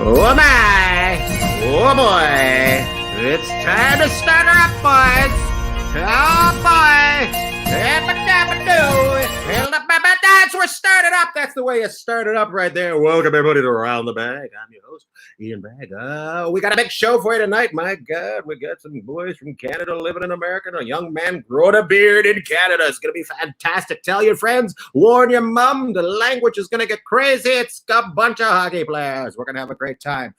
Oh my! Oh boy! It's time to start her up, boys! Oh boy! That's we're started up. That's the way you start it up right there. Welcome everybody to Around the Bag. I'm your host, Ian Bagg. We got a big show for you tonight. My God, we got some boys from Canada living in America. And a young man growing a beard in Canada. It's going to be fantastic. Tell your friends, warn your mom. The language is going to get crazy. It's a bunch of hockey players. We're going to have a great time.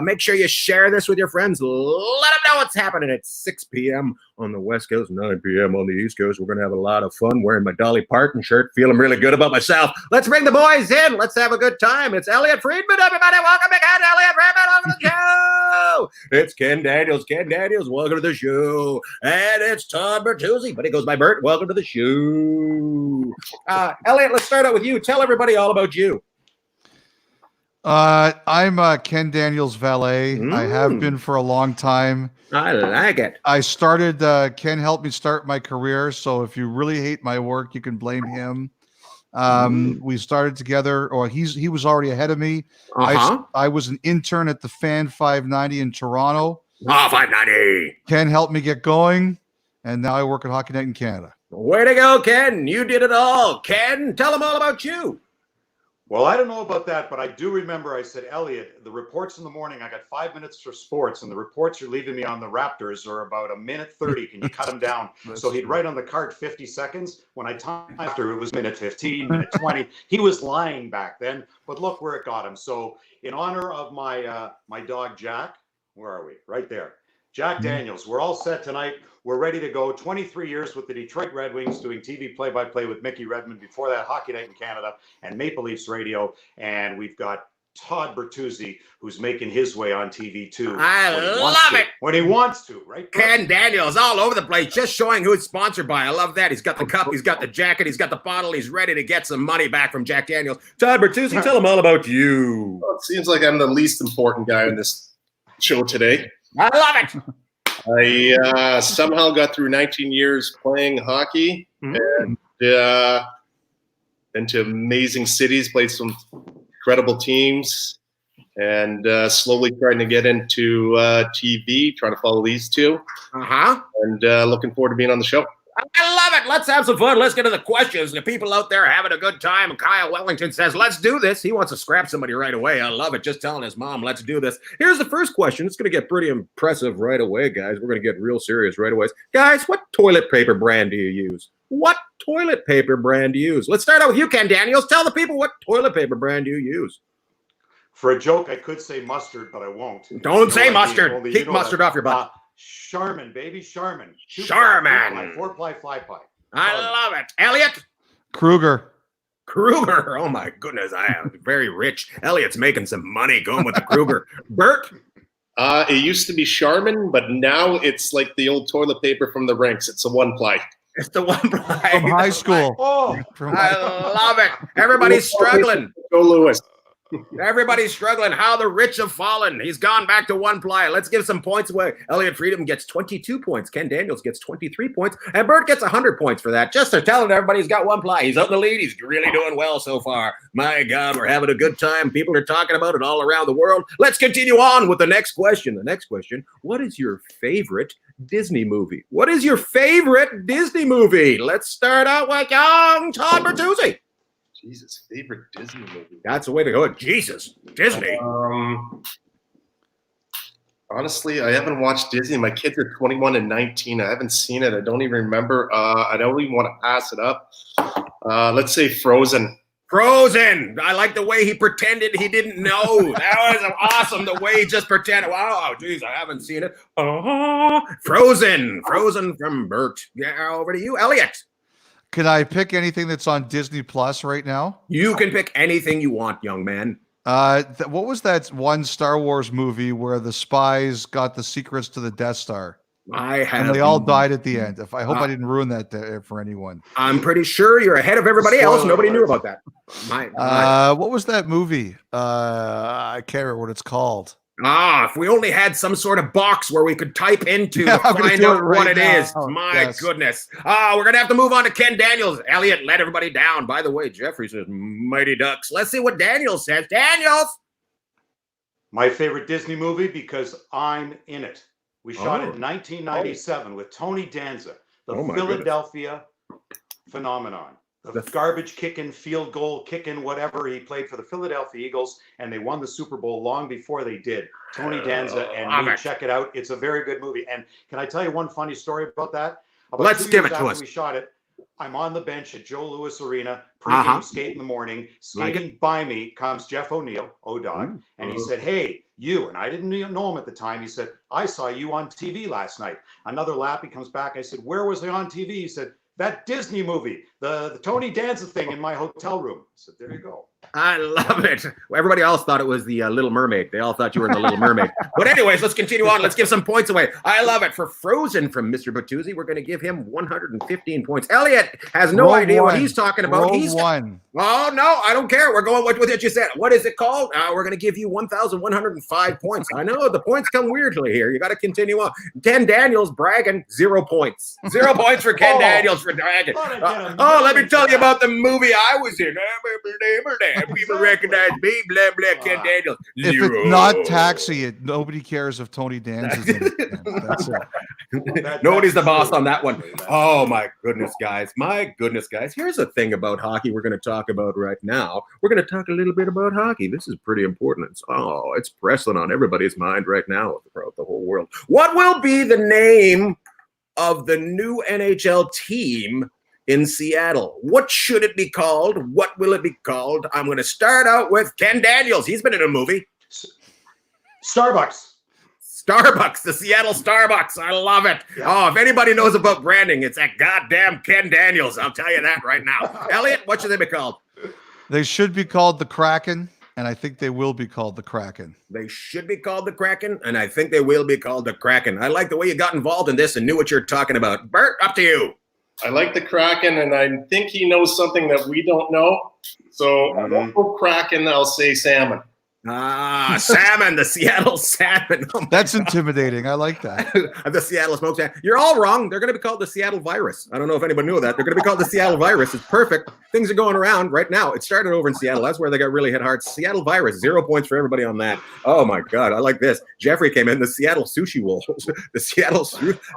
Make sure you share this with your friends. Let them know what's happening at 6 p.m. on the West Coast, 9 p.m. on the East Coast. We're going to have a lot of fun wearing my Dolly Parton shirt, feeling really good about myself. Let's bring the boys in. Let's have a good time. It's Elliotte Friedman, everybody. Welcome again, Elliotte Friedman. Welcome to the show. It's Ken Daniels. Ken Daniels, welcome to the show. And it's Todd Bertuzzi, but he goes by Bert. Welcome to the show. Elliotte, let's start out with you. Tell everybody all about you. I'm Ken Daniels' valet. I have been for a long time. I like it. I started, Ken helped me start my career. So if you really hate my work, you can blame him. We started together, or he was already ahead of me. I was an intern at the Fan 590 in Toronto. 590. Ken helped me get going, and now I work at Hockey Night in Canada. Way to go, Ken. You did it all. Ken, tell them all about you. Well, I don't know about that, but I do remember I said, Elliotte, the reports in the morning, I got 5 minutes for sports, and the reports you're leaving me on the Raptors are about a minute 30. Can you cut them down? So he'd write on the card 50 seconds. When I timed after, it was minute 15, minute 20. He was lying back then, but look where it got him. So in honor of my my dog, Jack, where are we? Right there. Jack Daniels, we're all set tonight. We're ready to go. 23 years with the Detroit Red Wings, doing TV play-by-play with Mickey Redmond. Before that, Hockey Night in Canada and Maple Leafs Radio. And we've got Todd Bertuzzi, who's making his way on TV too. I love it. When he wants to, right? Ken Daniels all over the place, just showing who it's sponsored by. I love that. He's got the cup, he's got the jacket, he's got the bottle. He's ready to get some money back from Jack Daniels. Todd Bertuzzi, tell him all about you. Well, it seems like I'm the least important guy on this show today. I love it. I somehow got through 19 years playing hockey and been to amazing cities, played some incredible teams, and slowly trying to get into TV, trying to follow these two. And looking forward to being on the show. I love it. Let's have some fun. Let's get to the questions. The people out there are having a good time. Kyle Wellington says, let's do this. He wants to scrap somebody right away. I love it. Just telling his mom, let's do this. Here's the first question. It's going to get pretty impressive right away, guys. We're going to get real serious right away. Guys, what toilet paper brand do you use? What toilet paper brand do you use? Let's start out with you, Ken Daniels. Tell the people what toilet paper brand do you use. For a joke, I could say mustard, but I won't. Don't say mustard. Keep mustard off your butt. Charmin, baby, Charmin. Charmin. 4-ply, fly-ply. I love it. Elliotte? Kruger. Oh, my goodness. I am very rich. Elliott's making some money going with the Kruger. Bert? It used to be Charmin, but now it's like the old toilet paper from the rinks. It's a one-ply. It's the one-ply. From high school. I love it. Everybody's struggling. Go Lewis. Everybody's struggling. How the rich have fallen. He's gone back to one ply. Let's give some points away. Elliotte Friedman gets 22 points. Ken Daniels gets 23 points. And Bert gets 100 points for that. Just for telling everybody he's got one ply. He's out in the lead. He's really doing well so far. My God, we're having a good time. People are talking about it all around the world. Let's continue on with the next question. The next question, what is your favorite Disney movie? What is your favorite Disney movie? Let's start out with young Todd Bertuzzi. Jesus, favorite Disney movie. That's the way to go. Jesus, Disney. Honestly, I haven't watched Disney. My kids are 21 and 19. I haven't seen it. I don't even remember. I don't even want to pass it up. Let's say Frozen. Frozen. I like the way he pretended he didn't know. That was awesome. The way he just pretended. Wow, geez, I haven't seen it. Frozen. Frozen from Bert. Yeah, over to you, Elliotte. Can I pick anything that's on Disney Plus right now? You can pick anything you want, young man. What was that one Star Wars movie where the spies got the secrets to the Death Star? And they all died at the end. I hope I didn't ruin that for anyone. I'm pretty sure you're ahead of everybody else. Nobody knew about that. What was that movie? I can't remember what it's called. If we only had some sort of box where we could type into to find out what it is. My goodness. We're going to have to move on to Ken Daniels. Elliotte let everybody down. By the way, Jeffrey says, Mighty Ducks. Let's see what Daniels says. Daniels! My favorite Disney movie because I'm in it. We shot it in 1997 with Tony Danza, the Philadelphia phenomenon. The garbage kicking, field goal kicking, whatever. He played for the Philadelphia Eagles, and they won the Super Bowl long before they did. Tony Danza and me. Check it out. It's a very good movie. And can I tell you one funny story about that? Let's give it to us. We shot it. I'm on the bench at Joe Louis Arena, pregame skate in the morning. Skating by me comes Jeff O'Neill, O-Dog, and he said, "Hey, you," and I didn't know him at the time. He said, "I saw you on TV last night." Another lap, he comes back. I said, "Where was I on TV?" He said, "That Disney movie, the Tony Danza thing in my hotel room." I said, "There you go." I love it. Everybody else thought it was the Little Mermaid. They all thought you were in the Little Mermaid. But anyways, let's continue on. Let's give some points away. I love it. For Frozen from Mr. Bertuzzi, we're going to give him 115 points. Elliotte has no idea what he's talking about. He's won. Oh, no, I don't care. We're going with what you said. What is it called? We're going to give you 1,105 points. I know the points come weirdly here. You got to continue on. Ken Daniels bragging 0 points. 0 points for Ken Daniels for bragging. Let me tell you about the movie I was in. People recognize me, blah, blah, Ken Daniels. If it's not Taxi, nobody cares if Tony Danza's in it. That's it. Nobody's the boss on that one. Oh, my goodness, guys. My goodness, guys. Here's a thing about hockey we're going to talk about right now. We're going to talk a little bit about hockey. This is pretty important. It's pressing on everybody's mind right now throughout the whole world. What will be the name of the new NHL team in Seattle? What should it be called? What will it be called? I'm going to start out with Ken Daniels. He's been in a movie. Starbucks, the Seattle Starbucks. I love it. Yeah. Oh, if anybody knows about branding, it's that goddamn Ken Daniels. I'll tell you that right now. Elliotte, what should they be called? They should be called the Kraken, and I think they will be called the Kraken. They should be called the Kraken, and I think they will be called the Kraken. I like the way you got involved in this and knew what you're talking about. Bert, up to you. I like the Kraken, and I think he knows something that we don't know. So I won't go Kraken, I'll say salmon. Salmon, the Seattle Salmon. Oh That's intimidating. I like that. The Seattle Smoke Salmon. You're all wrong. They're going to be called the Seattle Virus. I don't know if anybody knew that. They're going to be called the Seattle Virus. It's perfect. Things are going around right now. It started over in Seattle. That's where they got really hit hard. Seattle Virus. 0 points for everybody on that. Oh, my God. I like this. Jeffrey came in. The Seattle Sushi Wolves. The Seattle.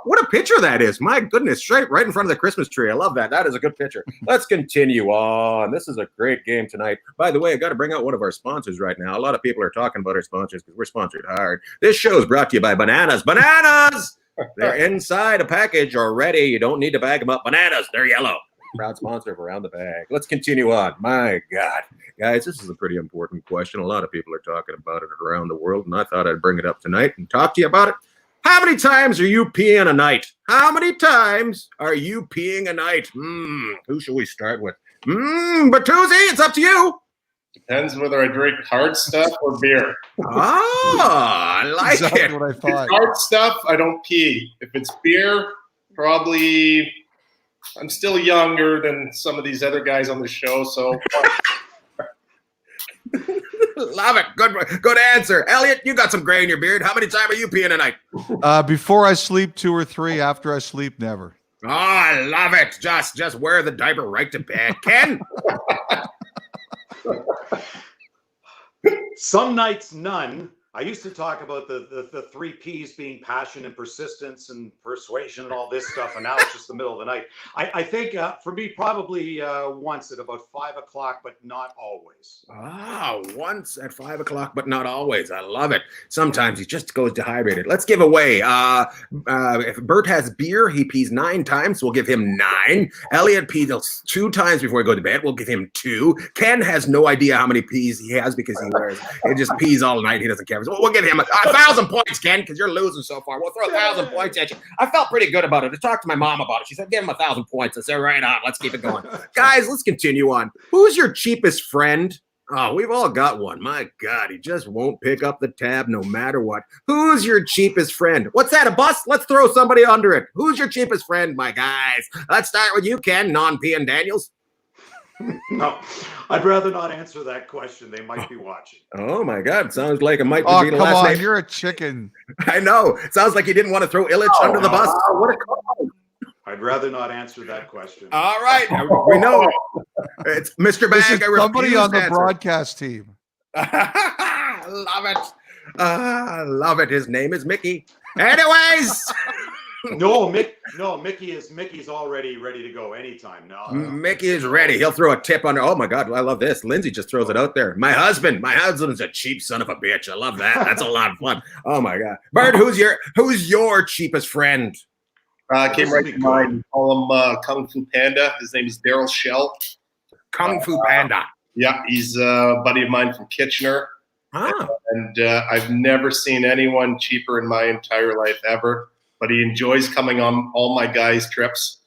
What a picture that is. My goodness. Straight right in front of the Christmas tree. I love that. That is a good picture. Let's continue on. This is a great game tonight. By the way, I got to bring out one of our sponsors right now. A lot of people are talking about our sponsors because we're sponsored hard. This show is brought to you by Bananas. Bananas! They're inside a package already. You don't need to bag them up. Bananas, they're yellow. Proud sponsor of Around the Bag. Let's continue on. My God. Guys, this is a pretty important question. A lot of people are talking about it around the world, and I thought I'd bring it up tonight and talk to you about it. How many times are you peeing a night? How many times are you peeing a night? Who should we start with? Bertuzzi, it's up to you. Depends whether I drink hard stuff or beer. I like exactly it. What I thought. Hard stuff, I don't pee. If it's beer, probably I'm still younger than some of these other guys on the show, so. Love it. Good answer. Elliotte, you got some gray in your beard. How many times are you peeing a night? Before I sleep, 2 or 3. After I sleep, never. Oh, I love it. Just wear the diaper right to bed. Ken? Some nights, none. I used to talk about the 3 Ps being passion and persistence and persuasion and all this stuff, and now it's just the middle of the night. I think for me, probably once at about 5 o'clock, but not always. Once at 5 o'clock, but not always. I love it. Sometimes he just goes dehydrated. Let's give away. If Bert has beer, he pees 9 times. So we'll give him 9. Elliotte pees 2 times before he goes to bed. We'll give him 2. Ken has no idea how many pees he has because he just pees all night. He doesn't care. We'll give him 1,000 points, Ken, because you're losing so far. We'll throw 1,000 points at you. I felt pretty good about it. I talked to my mom about it. She said, give him 1,000 points. I said, right on. Let's keep it going. Guys, let's continue on. Who's your cheapest friend? Oh, we've all got one. My God, he just won't pick up the tab no matter what. Who's your cheapest friend? What's that, a bus? Let's throw somebody under it. Who's your cheapest friend, my guys? Let's start with you, Ken, non-P and Daniels. No, I'd rather not answer that question. They might be watching. Oh my God! Sounds like it might be the come last on, name. You're a chicken. I know. Sounds like you didn't want to throw Elliotte under the bus. What a call. I'd rather not answer that question. All right, we know it's Mr. Bagg. Somebody on the broadcast team. Love it. I love it. His name is Mickey. Anyways. Mickey's already ready to go anytime now. Mickey is ready. He'll throw a tip under. Oh my God, I love this. Lindsay just throws it out there. My husband's a cheap son of a bitch. I love that. That's a lot of fun. Oh my God, Bert, who's your cheapest friend? Came right to mind. Call him Kung Fu Panda. His name is Daryl Shell. Kung Fu Panda. Yeah, he's a buddy of mine from Kitchener. And I've never seen anyone cheaper in my entire life ever. But he enjoys coming on all my guys' trips.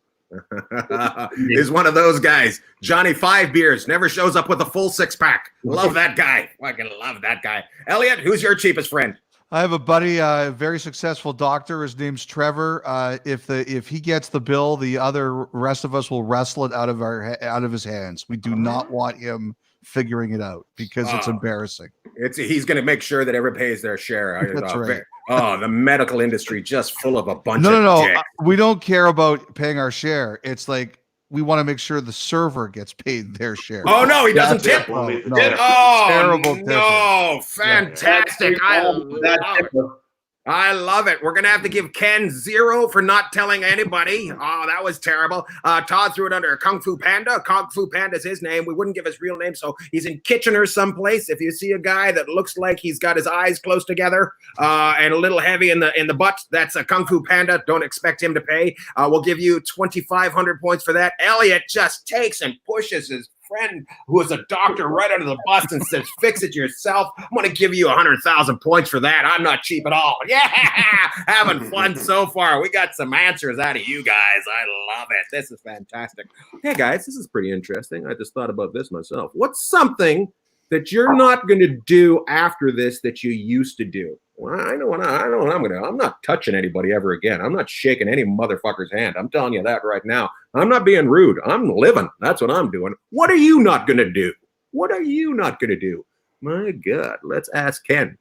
He's one of those guys. Johnny 5 beers, never shows up with a full 6-pack. Love that guy. Fucking love that guy. Elliotte, who's your cheapest friend? I have a buddy, a very successful doctor. His name's Trevor. If he gets the bill, the rest of us will wrestle it out of his hands. We do not want him figuring it out because it's embarrassing. He's going to make sure that everyone pays their share. That's right. Oh, the medical industry just full of a bunch of dicks. We don't care about paying our share. It's like we want to make sure the server gets paid their share. Oh no, he doesn't tip. No. Terrible. Tipping. No, fantastic. I love it. We're going to have to give Ken 0 for not telling anybody. Oh, that was terrible. Todd threw it under Kung Fu Panda. Kung Fu Panda is his name. We wouldn't give his real name, so he's in Kitchener someplace. If you see a guy that looks like he's got his eyes close together and a little heavy in the butt, that's a Kung Fu Panda. Don't expect him to pay. We'll give you 2,500 points for that. Elliotte just takes and pushes his friend who is a doctor right under the bus and says, fix it yourself. I'm going to give you 100,000 points for that. I'm not cheap at all. Yeah, having fun so far. We got some answers out of you guys. I love it. This is fantastic. Hey, guys, this is pretty interesting. I just thought about this myself. What's something that you're not going to do after this that you used to do? Well, I know what I'm going to do. I'm not touching anybody ever again. I'm not shaking any motherfucker's hand. I'm telling you that right now. I'm not being rude. I'm living. That's what I'm doing. What are you not going to do? What are you not going to do? My God, let's ask Ken.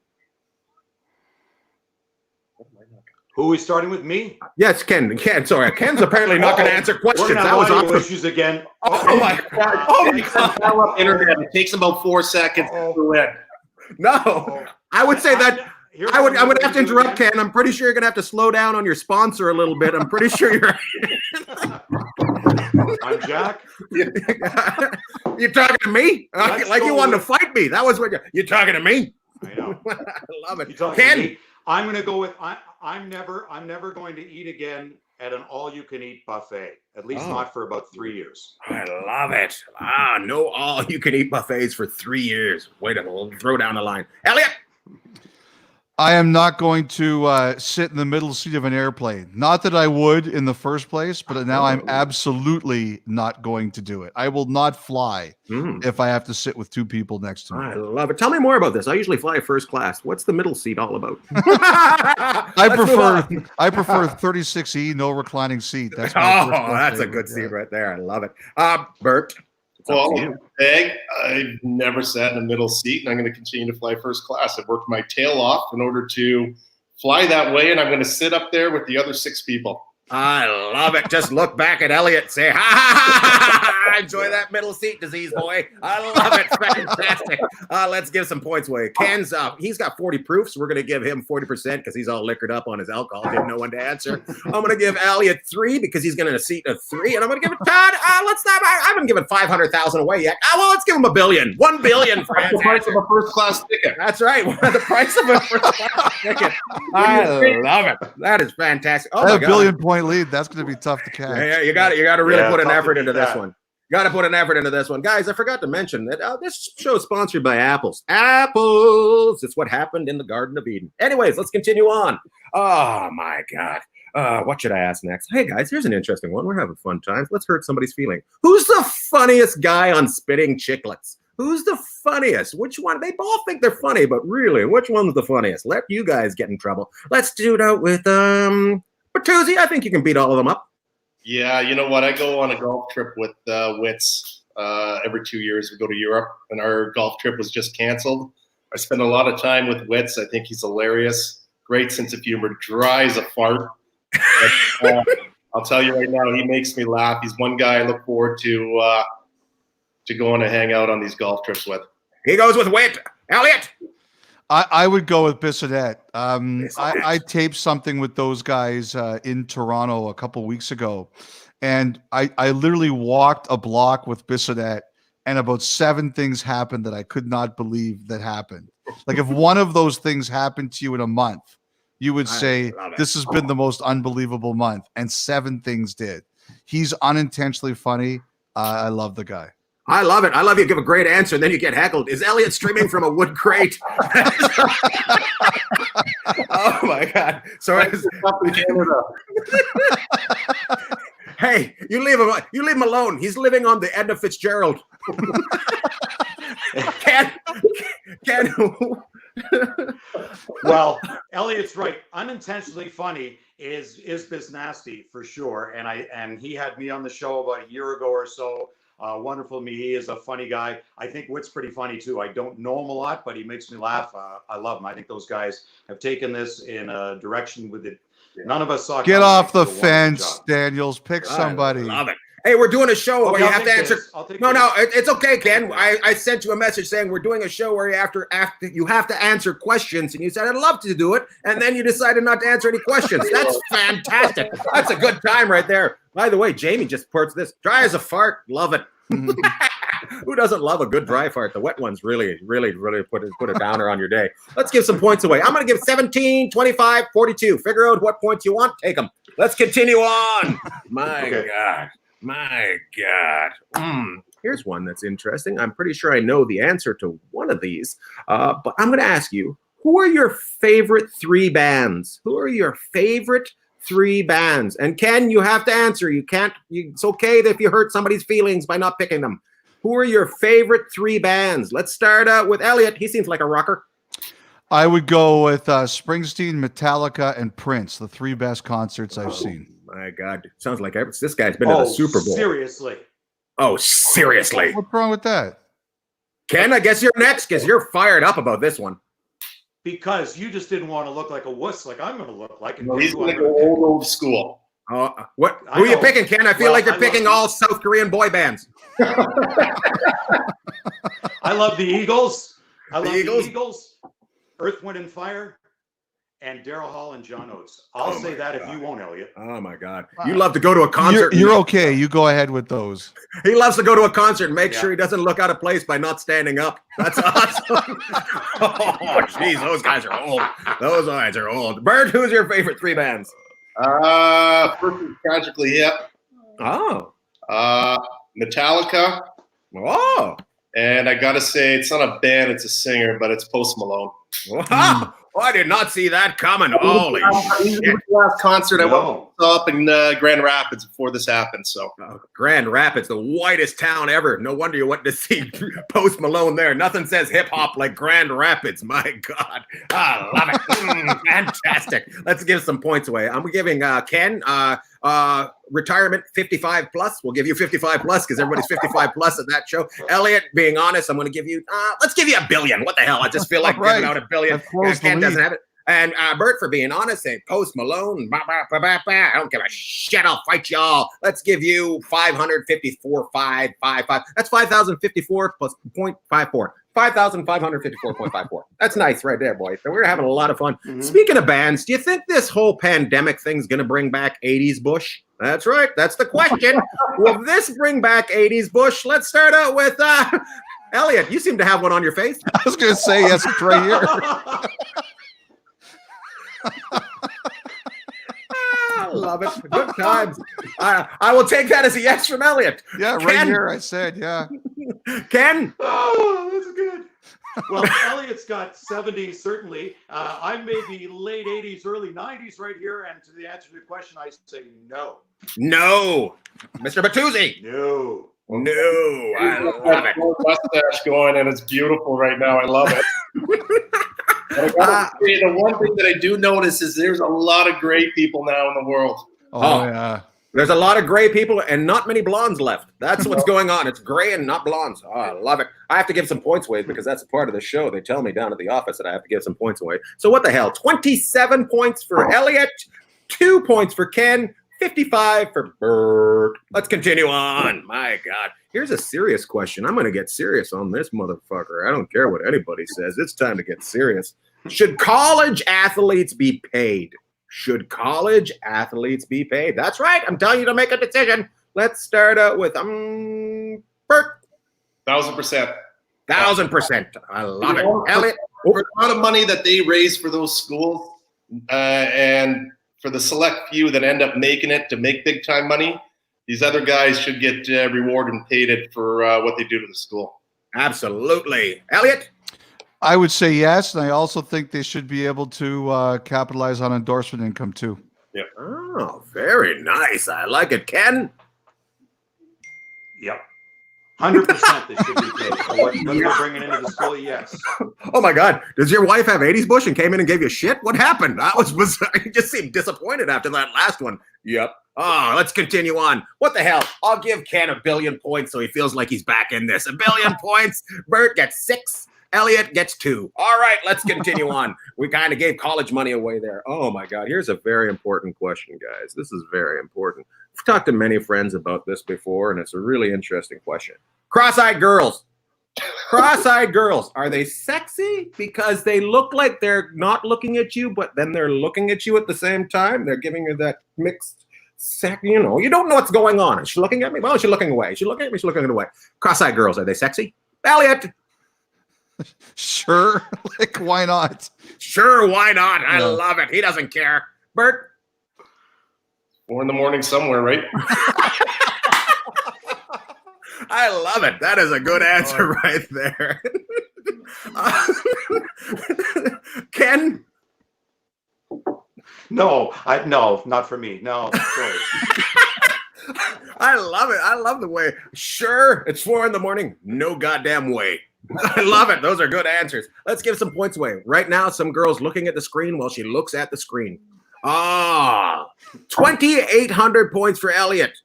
Who is starting with me? Yes, Ken. Sorry, Ken's apparently not going to answer questions. That was audio issues again. Oh my God. Oh my God. Internet. It takes about 4 seconds to win. No, I would say that. I would have to interrupt, Ken. I'm pretty sure you're gonna have to slow down on your sponsor a little bit. I'm pretty sure you're. I'm Jack. You're talking to me? Like you wanted to fight me. That was what you're talking to me. I know. I love it. Ken, I'm gonna go with I'm never going to eat again at an all-you-can-eat buffet. At least not for about 3 years. I love it. No all-you-can-eat buffets for 3 years. Wait a minute. We'll throw down the line. Elliotte. I am not going to sit in the middle seat of an airplane. Not that I would in the first place, but now I'm absolutely not going to do it. I will not fly if I have to sit with 2 people next to me. I love it. Tell me more about this. I usually fly first class. What's the middle seat all about? I prefer 36E, no reclining seat. That's a good seat right there. I love it. Bert. Well, Bagg, I've never sat in a middle seat, and I'm going to continue to fly first class. I've worked my tail off in order to fly that way, and I'm going to sit up there with the other 6 people. I love it. Just look back at Elliotte, say, ha, ha, ha, ha, ha. Enjoy that middle seat, disease boy. I love it. Fantastic. Let's give some points away. Ken's up. He's got 40 proofs. We're going to give him 40% because he's all liquored up on his alcohol. Didn't know when to answer. I'm going to give Elliotte 3 because he's going to seat a 3. And I'm going to give it Todd. I haven't given 500,000 away yet. Well, let's give him $1 billion. $1 billion for the price of a first class ticket. That's right. The price of a first class ticket. I love it. That is fantastic. Oh, my God. $1 billion point lead. That's going to be tough to catch. Yeah, you got to really put an effort into this one. Got to put an effort into this one. Guys, I forgot to mention that this show is sponsored by Apples. Apples! It's what happened in the Garden of Eden. Anyways, let's continue on. Oh, my God. What should I ask next? Hey, guys, here's an interesting one. We're having fun times. Let's hurt somebody's feeling. Who's the funniest guy on Spitting Chicklets? Who's the funniest? Which one? They all think they're funny, but really, which one's the funniest? Let you guys get in trouble. Let's do it out with, Bertuzzi. I think you can beat all of them up. Yeah, you know what? I go on a golf trip with Wits every 2 years. We go to Europe, and our golf trip was just canceled. I spend a lot of time with Wits. I think he's hilarious. Great sense of humor. Dry as a fart. But, I'll tell you right now, he makes me laugh. He's one guy I look forward to going to hang out on these golf trips with. He goes with Wit. Elliotte. I would go with Bissonnette. I taped something with those guys in Toronto a couple weeks ago, and I literally walked a block with Bissonnette, and about 7 things happened that I could not believe that happened. Like if one of those things happened to you in a month, you would say this has been the most unbelievable month, and 7 things did. He's unintentionally funny. I love the guy. I love it. I love you give a great answer, and then you get heckled. Is Elliotte streaming from a wood crate? Oh my God! Sorry. Hey, you leave him alone. He's living on the Edna Fitzgerald. Well, Elliott's right. Unintentionally funny is biz nasty for sure. And he had me on the show about a year ago or so. Wonderful me. He is a funny guy. I think Whit's pretty funny too. I don't know him a lot, but he makes me laugh. I love him. I think those guys have taken this in a direction with it. None of us saw. Get off the fence, Daniels. Pick somebody. I love it. Hey, we're doing a show where you have to answer. No, it's okay, Ken. I sent you a message saying we're doing a show where you have to answer questions, and you said I'd love to do it, and then you decided not to answer any questions. That's fantastic. That's a good time right there. By the way, Jamie just ports this dry as a fart. Love it. Who doesn't love a good dry fart? The wet ones really put a downer on your day. Let's give some points away. I'm going to give 17, 25, 42. Figure out what points you want. Take them. Let's continue on. My God. Here's one that's interesting. I'm pretty sure I know the answer to one of these, but I'm going to ask you, who are your favorite 3 bands? Who are your favorite 3 bands? And Ken, you have to answer. It's okay if you hurt somebody's feelings by not picking them. Who are your favorite 3 bands? Let's start out with Elliotte. He seems like a rocker. I would go with Springsteen, Metallica, and Prince, the 3 best concerts I've seen. My God, sounds like this guy's been to the Super Bowl. Seriously? Oh, seriously? What's wrong with that? Ken, I guess you're next because you're fired up about this one. Because you just didn't want to look like a wuss like I'm going to look like. No, he's going to go old school. Who are you picking, Ken? I feel like you're picking all South Korean boy bands. I love the Eagles. I love the Eagles, Earth, Wind, and Fire, and Daryl Hall and John Oates. I'll say that if you won't, Elliotte. Oh, my God. You love to go to a concert. You're okay. You go ahead with those. He loves to go to a concert and make sure he doesn't look out of place by not standing up. That's awesome. Oh, jeez. Those guys are old. Those guys are old. Bert, who's your favorite 3 bands? First is Tragically Hip. Oh. Metallica. Oh. And I got to say, it's not a band, it's a singer, but it's Post Malone. Wow. Oh, I did not see that coming. Holy shit. The last concert I went up in Grand Rapids before this happened. So Grand Rapids, the whitest town ever. No wonder you went to see Post Malone there. Nothing says hip hop like Grand Rapids. My God. I love it. Fantastic. Let's give some points away. I'm giving Ken retirement 55 plus. We'll give you 55 plus because everybody's 55 plus at that show. Elliotte, being honest, I'm going to give you let's give you $1 billion. What the hell? I just feel like giving out $1 billion. Ken doesn't have it. And Bert, for being honest, say Post Malone. I don't give a shit. I'll fight y'all. Let's give you 554.555. That's 5,054 plus 0.54. 5,554.54. That's nice right there, boys. So we're having a lot of fun. Mm-hmm. Speaking of bands, do you think this whole pandemic thing's going to bring back 80s Bush? That's right. That's the question. Will this bring back 80s Bush? Let's start out with Elliotte. You seem to have one on your face. I was going to say yes, it's right here. I love it. Good times. I will take that as a yes from Elliotte. Yeah, Ken. right here. I said, yeah. Ken? Oh, that's good. Well, Elliott's got 70s, certainly. I may be late 80s, early 90s right here. And to the answer to the question, I say no. No. Mr. Bertuzzi? No. No. I love it. Mustache going, and it's beautiful right now. I love it. I gotta say, the one thing that I do notice is there's a lot of gray people now in the world. Oh yeah. There's a lot of gray people and not many blondes left. That's what's going on. It's gray and not blondes. Oh, I love it. I have to give some points away because that's a part of the show. They tell me down at the office that I have to give some points away. So what the hell? 27 points for Elliotte, 2 points for Ken, 55 for Bert. Let's continue on. My God. Here's a serious question. I'm going to get serious on this motherfucker. I don't care what anybody says. It's time to get serious. Should college athletes be paid? Should college athletes be paid? That's right. I'm telling you to make a decision. Let's start out with Bert. 1,000%. 1,000%. I love it. Elliotte. For the amount of money that they raise for those schools, and for the select few that end up making it to make big time money, these other guys should get rewarded and paid it for what they do to the school. Absolutely. Elliotte? I would say yes, and I also think they should be able to capitalize on endorsement income too. Yeah. Oh, very nice. I like it. Ken? Yep. 100% they should be paid for what they're bringing into the school. Yes. Oh my God! Does your wife have 80s bush and came in and gave you shit? What happened? That was you just seemed disappointed after that last one. Yep. Oh, let's continue on. What the hell? I'll give Ken 1 billion points so he feels like he's back in this. 1 billion points. Bert gets 6. Elliotte gets 2. All right, let's continue on. We kind of gave college money away there. Oh my God! Here's a very important question, guys. This is very important. I've talked to many friends about this before, and it's a really interesting question. Cross-eyed girls. Cross-eyed girls. Are they sexy because they look like they're not looking at you, but then they're looking at you at the same time? They're giving you that mixed you don't know what's going on. Is she looking at me? Well, she's looking away. Is she looking at me? She's looking away. Cross-eyed girls. Are they sexy? Elliotte. Sure. Like, why not? Sure, why not? I love it. He doesn't care. Bert? 4 a.m. somewhere, right? I love it. That is a good answer right there. Ken? No, not for me. No, sorry. I love it. I love the way. Sure, it's 4 a.m. No goddamn way. I love it. Those are good answers. Let's give some points away. Right now, some girl's looking at the screen while she looks at the screen. 2,800 points for Elliotte.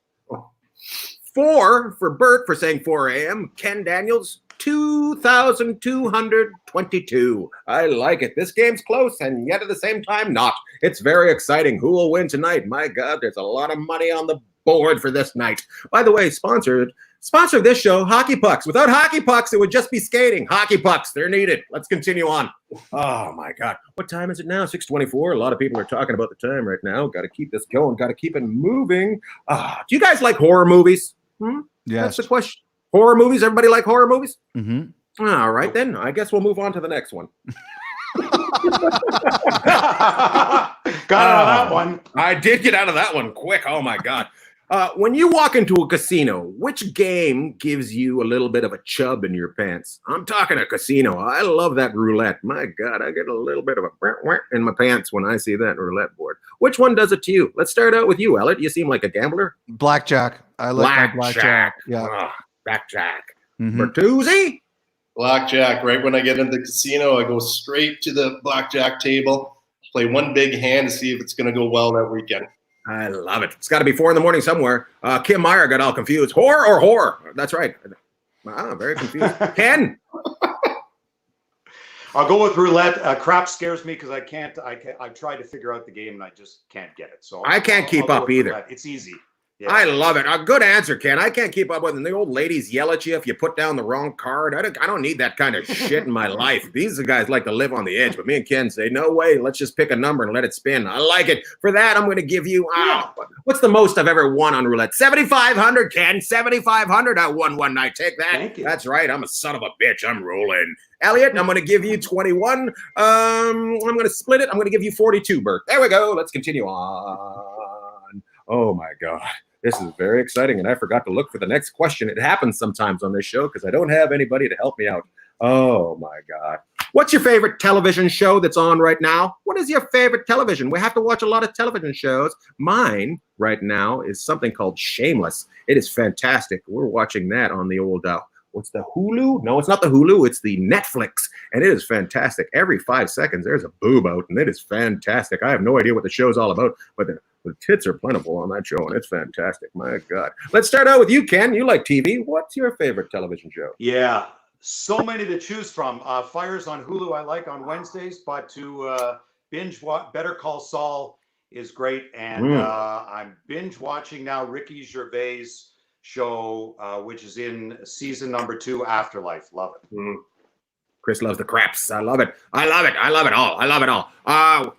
4 for Bert for saying 4 a.m. Ken Daniels, 2,222. I like it. This game's close, and yet at the same time, not. It's very exciting. Who will win tonight? My God, there's a lot of money on the board for this night. By the way, sponsor of this show, hockey pucks. Without hockey pucks, it would just be skating. Hockey pucks, they're needed. Let's continue on. Oh my God. What time is it now? 6:24. A lot of people are talking about the time right now. Got to keep this going. Got to keep it moving. Do you guys like horror movies? Yes. That's the question. Horror movies? Everybody like horror movies? Mm-hmm. All right, then. I guess we'll move on to the next one. Got out of that one. I did get out of that one quick. Oh my God. When you walk into a casino, which game gives you a little bit of a chub in your pants? I'm talking a casino. I love that roulette. My God, I get a little bit of a in my pants when I see that roulette board. Which one does it to you? Let's start out with you, Elliotte. You seem like a gambler. Blackjack. I like my blackjack. Yeah. Blackjack. Mm-hmm. Bertuzzi? Blackjack. Right when I get into the casino, I go straight to the blackjack table, play one big hand to see if it's going to go well that weekend. I love it. It's got to be 4 a.m. somewhere. Kim Meyer got all confused. Whore or whore? That's right. I'm very confused. Ken? I'll go with roulette. Crap scares me because I tried to figure out the game and I just can't get it. So I can't keep up either. Roulette. It's easy. Yeah. I love it. A good answer, Ken. I can't keep up with it. And the old ladies yell at you if you put down the wrong card. I don't need that kind of shit in my life. These guys like to live on the edge, but me and Ken say, no way. Let's just pick a number and let it spin. I like it. For that, I'm going to give you, what's the most I've ever won on roulette? 7,500, Ken. 7,500. I won one night. Take that. Thank you. That's right. I'm a son of a bitch. I'm rolling. Elliotte, I'm going to give you 21. I'm going to split it. I'm going to give you 42, Bert. There we go. Let's continue on. Oh, my God. This is very exciting, and I forgot to look for the next question. It happens sometimes on this show because I don't have anybody to help me out. Oh, my God. What's your favorite television show that's on right now? What is your favorite television? We have to watch a lot of television shows. Mine right now is something called Shameless. It is fantastic. We're watching that on the old what's the Hulu? No, it's not the Hulu. It's the Netflix. And it is fantastic. Every 5 seconds, there's a boob out, and it is fantastic. I have no idea what the show's all about, but the tits are plentiful on that show, and it's fantastic. My God. Let's start out with you, Ken. You like TV. What's your favorite television show? Yeah, so many to choose from. Fires on Hulu I like on Wednesdays, but to binge watch Better Call Saul is great. And I'm binge watching now Ricky Gervais' show, which is in season number 2, Afterlife. Love it. Chris loves the craps. I love it. I love it. I love it all. I love it all.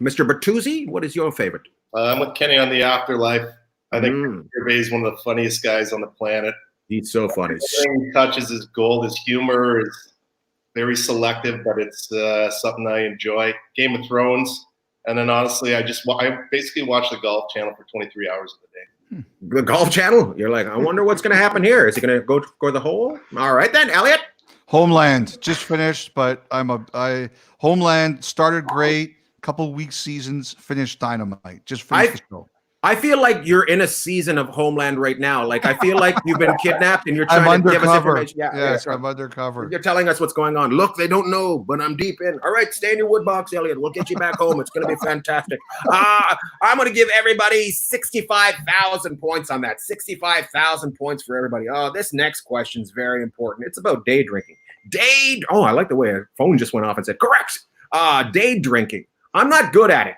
Mr. Bertuzzi, what is your favorite? I'm with Kenny on the Afterlife. I think Gervais is one of the funniest guys on the planet. He's so funny. Everything he touches is gold. His humor is very selective, but it's something I enjoy. Game of Thrones. And then honestly, I basically watch the Golf Channel for 23 hours of the day. The Golf Channel? You're like, I wonder what's going to happen here. Is he going to go for the hole? All right then, Elliotte. Homeland just finished, but Homeland started great. Couple weeks seasons, finished dynamite. Just finished the show. I feel like you're in a season of Homeland right now. Like I feel like you've been kidnapped and you're trying to give us information. Yes, I'm undercover. You're telling us what's going on. Look, they don't know, but I'm deep in. All right, stay in your wood box, Elliotte. We'll get you back home. It's going to be fantastic. I'm going to give everybody 65,000 points on that. 65,000 points for everybody. Oh, this next question is very important. It's about day drinking. Oh, I like the way a phone just went off and said, correct. Day drinking. I'm not good at it.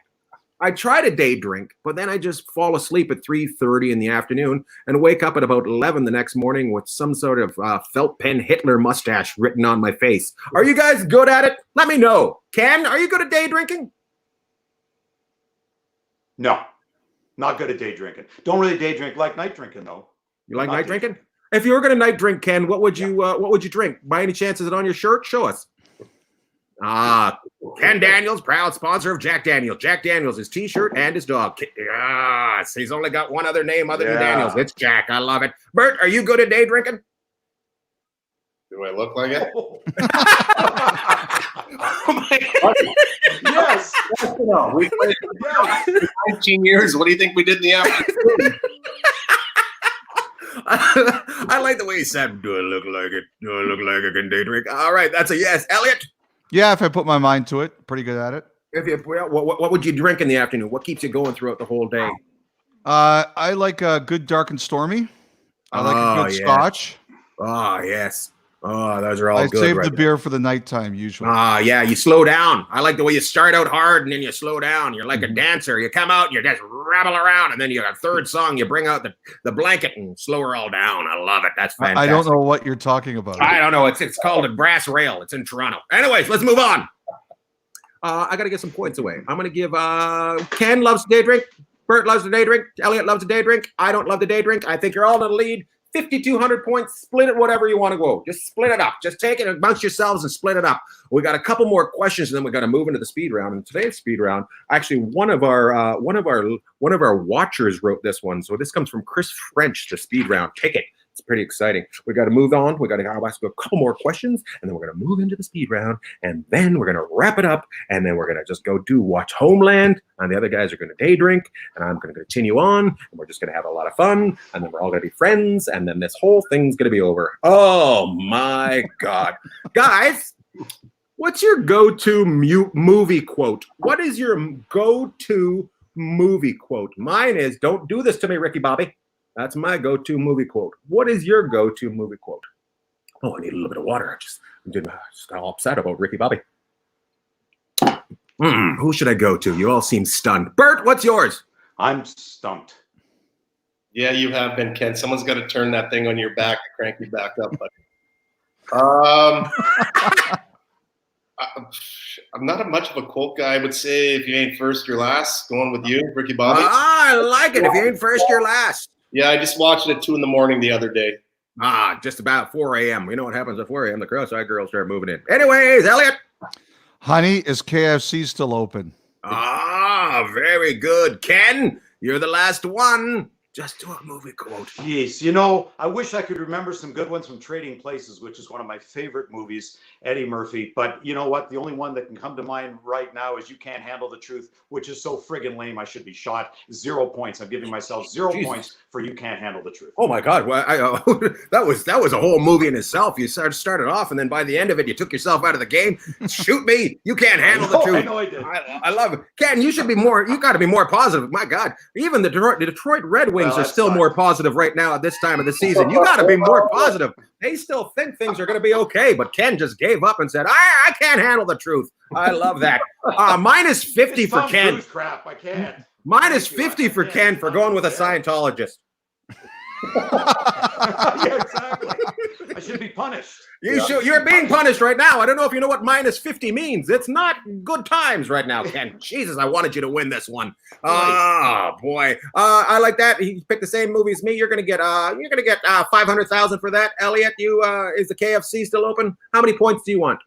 I try to day drink, but then I just fall asleep at 3:30 in the afternoon and wake up at about 11 the next morning with some sort of felt pen Hitler mustache written on my face. Are you guys good at it? Let me know. Ken, are you good at day drinking? No, not good at day drinking. Don't really day drink. Like night drinking though. You like night drinking? If you were going to night drink, Ken, what would you drink? By any chance, is it on your shirt? Show us. Ken Daniels, proud sponsor of Jack Daniels. Jack Daniels, his t-shirt and his dog. Yes, he's only got one other name other than Daniels. It's Jack. I love it. Bert, are you good at day drinking? Do I look like it? Oh my God. Yes. We played for 19 years. What do you think we did in the afternoon? I like the way he said, do I look like it? Do I look like I can day drink? All right, that's a yes. Elliotte? Yeah, if I put my mind to it, pretty good at it. What would you drink in the afternoon? What keeps you going throughout the whole day? I like a good dark and stormy. I like a good scotch. Oh, yes. Oh, those are all good. I save the beer for the nighttime usually. Yeah, you slow down. I like the way you start out hard and then you slow down. You're like a dancer. You come out, you just rabble around, and then you got a third song. You bring out the blanket and slow her all down. I love it. That's fantastic. I don't know what you're talking about. I don't know. It's called a brass rail. It's in Toronto. Anyways, let's move on. I got to get some points away. I'm going to give Ken loves to day drink. Bert loves to day drink. Elliotte loves to day drink. I don't love to day drink. I think you're all in the lead. 5,200 points, split it whatever you want to go. Just split it up. Just take it amongst yourselves and split it up. We got a couple more questions, and then we got to move into the speed round. And today's speed round, actually, one of our watchers wrote this one. So this comes from Chris French, the speed round. Take it. It's pretty exciting. We got to move on. We got to ask a couple more questions, and then we're going to move into the speed round, and then we're going to wrap it up, and then we're going to just go watch Homeland, and the other guys are going to day drink, and I'm going to continue on, and we're just going to have a lot of fun, and then we're all going to be friends, and then this whole thing's going to be over. Oh my God. Guys, what's your go-to movie quote? What is your go-to movie quote? Mine is, don't do this to me, Ricky Bobby. That's my go-to movie quote. What is your go-to movie quote? Oh, I need a little bit of water. I just got all upset about Ricky Bobby. Who should I go to? You all seem stunned. Bert, what's yours? I'm stumped. Yeah, you have been, Ken. Someone's got to turn that thing on your back to crank you back up. But I'm not much of a quote guy. I would say if you ain't first, you're last. Going with you, Ricky Bobby. I like it. If you ain't first, you're last. Yeah, I just watched it at 2 a.m. the other day. Just about 4 a.m. You know what happens at 4 a.m. The cross-eyed girls start moving in. Anyways, Elliotte. Honey, is KFC still open? Very good. Ken, you're the last one. Just do a movie quote. Jeez, you know, I wish I could remember some good ones from Trading Places, which is one of my favorite movies, Eddie Murphy. But you know what? The only one that can come to mind right now is You Can't Handle the Truth, which is so friggin' lame. I should be shot. 0 points. I'm giving myself 0 points for You Can't Handle the Truth. Oh my God! Well, that was a whole movie in itself. You started off, and then by the end of it, you took yourself out of the game. Shoot me! You can't handle the truth. I know I did. I love it, Ken. You should be more. You got to be more positive. My God, even the Detroit Red Wings are still more positive right now at this time of the season. You got to be more positive. They still think things are going to be okay, but Ken just gave up and said, I can't handle the truth. I love that. Minus 50 for Ken. Crap, I can't. Minus 50 for Ken for going with a Scientologist. Yeah, exactly. I should be punished. You're being punished right now. I don't know if you know what minus 50 means. It's not good times right now, Ken. Jesus, I wanted you to win this one. Oh boy, I like that. He picked the same movie as me. You're gonna get 500,000 for that, Elliotte. Is the KFC still open? How many points do you want?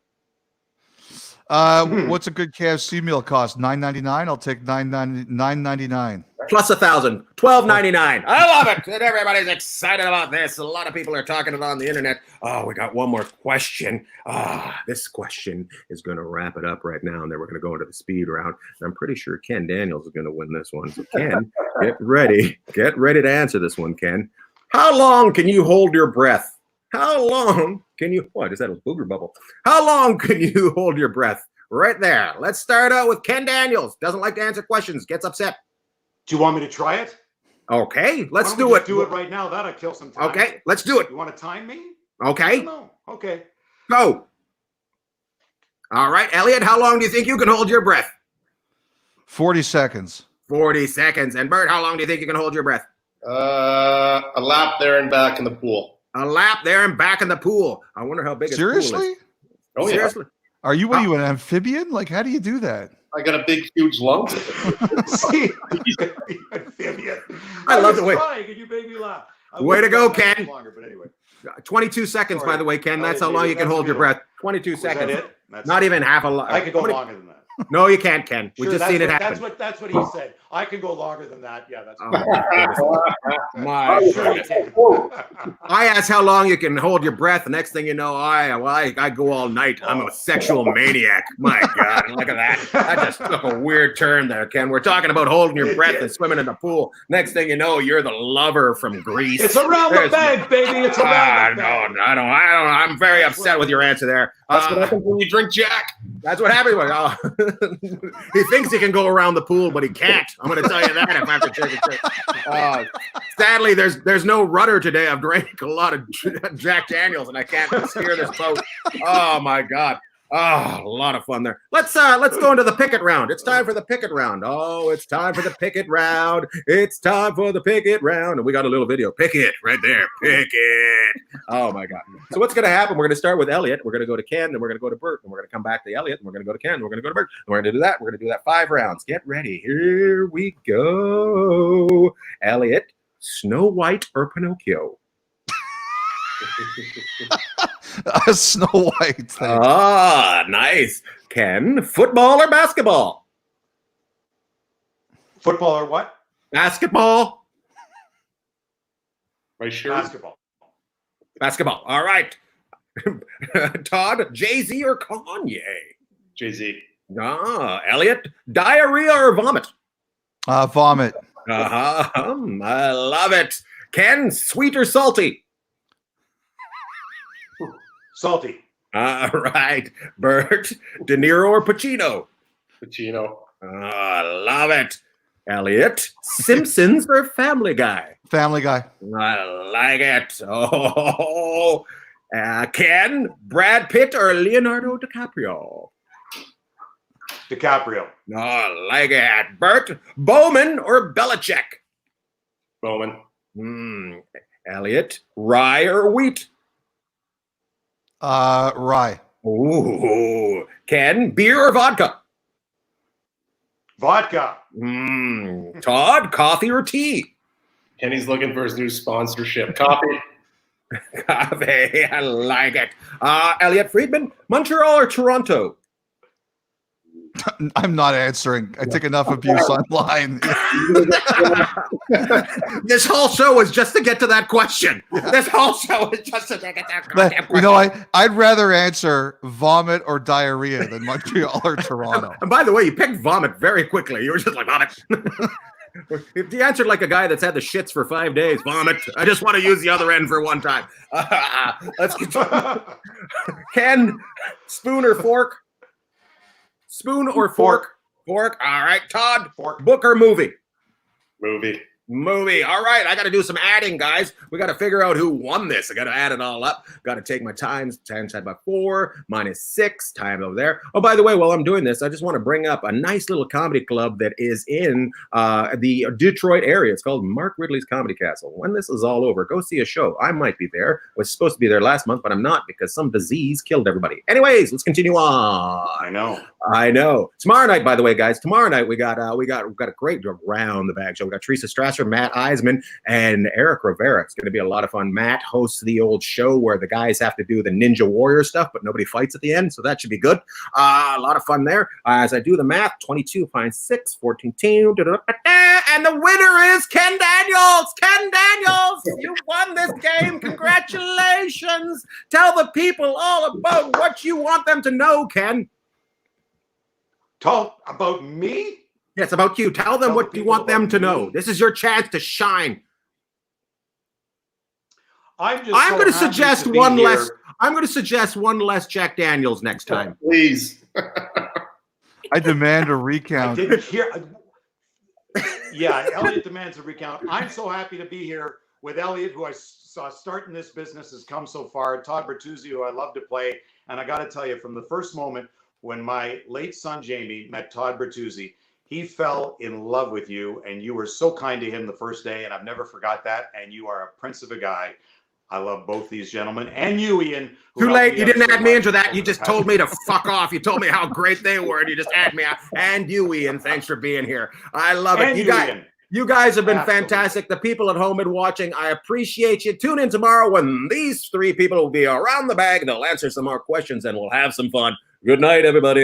What's a good KFC meal cost? $9.99. I'll take $9.99. Plus 1,000, $12.99. I love it. And everybody's excited about this. A lot of people are talking it on the internet. Oh, we got one more question. This question is going to wrap it up right now, and then we're going to go into the speed round. And I'm pretty sure Ken Daniels is going to win this one. So Ken, get ready. Get ready to answer this one, Ken. How long can you hold your breath? How long can you? What is that? A booger bubble? How long can you hold your breath? Right there. Let's start out with Ken Daniels. Doesn't like to answer questions. Gets upset. Do you want me to try it? Okay, let's do it. Do it right now. That'll kill some time. Okay, let's do it. You want to time me? Okay. No. Okay. Go. All right, Elliotte, how long do you think you can hold your breath? 40 seconds. 40 seconds. And Bert, how long do you think you can hold your breath? A lap there and back in the pool. A lap there and back in the pool. I wonder how big his pool is. Seriously? Oh, Seriously? yeah. Are you an amphibian? Like, how do you do that? I got a big, huge lung. See, I love the way. You made me laugh. Way to go, Ken. Longer, but anyway. 22 seconds, by the way, Ken. That's how long you can hold your breath. 22 seconds. Is that it? Not even half a lot. I could go longer than that. No, you can't, Ken. We Sure, just seen it happen. That's what he said. I can go longer than that. Yeah, that's. My goodness. I asked how long you can hold your breath. The next thing you know, I go all night. I'm a sexual maniac. My God, look at that. That just took a weird turn there, Ken. We're talking about holding your breath and swimming in the pool. Next thing you know, you're the lover from Greece. It's around the bag, baby. It's around the bag. No, I don't. I'm very upset with your answer there. That's what happens when you drink Jack. That's what happens. He thinks he can go around the pool, but he can't. I'm going to tell you that if I have to check it. Sadly, there's no rudder today. I've drank a lot of Jack Daniels, and I can't steer this boat. Oh my God. Oh, a lot of fun there. Let's go into the Picot round. It's time for the Picot round. Oh, it's time for the Picot round. It's time for the Picot round. And we got a little video. Picot right there. Picot. Oh my God. So what's going to happen? We're going to start with Elliotte. We're going to go to Ken, and we're going to go to Bert, and we're going to come back to Elliotte, and we're going to go to Ken, and we're going to go to Bert, and we're going to do that. We're going to do that 5 rounds. Get ready. Here we go. Elliotte, Snow White or Pinocchio? Snow White. Nice. Ken, football or basketball? Football or what? Basketball. Right, sure. Basketball. All right. Todd, Jay-Z or Kanye? Jay-Z. Elliotte, diarrhea or vomit? Vomit. I love it. Ken, sweet or salty? Salty. All right. Bert, De Niro or Pacino? Pacino. I love it. Elliotte, Simpsons or Family Guy? Family Guy. I like it. Oh, Ken, Brad Pitt or Leonardo DiCaprio? DiCaprio. I like it. Bert, Bowman or Belichick? Bowman. Elliotte, rye or wheat? Rye. Ooh. Ken, beer or vodka? Vodka. Todd, coffee or tea? Kenny's looking for his new sponsorship. Coffee. Coffee. I like it. Elliotte Friedman, Montreal or Toronto? I'm not answering. I take enough abuse online. This whole show was just to get to that question. This whole show was just to get to that goddamn question. I'd rather answer vomit or diarrhea than Montreal or Toronto. And by the way, you picked vomit very quickly. You were just like, vomit. If you answered like a guy that's had the shits for 5 days, vomit. I just want to use the other end for one time. Let's get to Ken, spoon or fork? Spoon or fork? Fork. All right. Todd, Fork. book or movie? Movie. movie. All right, I got to do some adding, guys. We got to figure out who won this. I got to add it all up. Got to take my times. 10 times by 4 minus 6 time over there. Oh, by the way, while I'm doing this, I just want to bring up a nice little comedy club that is in the Detroit area. It's called Mark Ridley's Comedy Castle. When this is all over, go see a show. I might be there. Was supposed to be there last month, but I'm not because some disease killed everybody. Anyways, let's continue on. I know. Tomorrow night, by the way, guys. Tomorrow night we got a great Round the Bag show. We got Teresa Strasser, Matt Eisman, and Eric Rivera. It's going to be a lot of fun. Matt hosts the old show where the guys have to do the Ninja Warrior stuff, but nobody fights at the end, so that should be good. A lot of fun there. As I do the math, 22 finds 6, 14 team, and the winner is Ken Daniels. Ken Daniels, you won this game. Congratulations. Tell the people all about what you want them to know, Ken. Talk about me? Yes, about you. Tell them what you want them to know. This is your chance to shine. I'm going to suggest one less. I'm going to suggest one less Jack Daniels next time. Please. I demand a recount. I didn't hear. Yeah, Elliotte demands a recount. I'm so happy to be here with Elliotte, who I saw starting this business, has come so far. Todd Bertuzzi, who I love to play. And I got to tell you, from the first moment when my late son Jamie met Todd Bertuzzi, he fell in love with you, and you were so kind to him the first day, and I've never forgot that. And you are a prince of a guy. I love both these gentlemen, and you, Ian. Too late. You didn't add me into that. You just told me to fuck off. You told me how great they were, and you just add me out. And you, Ian. Thanks for being here. I love it. You guys have been fantastic. The people at home and watching, I appreciate you. Tune in tomorrow when these 3 people will be around the bag. They'll answer some more questions, and we'll have some fun. Good night, everybody.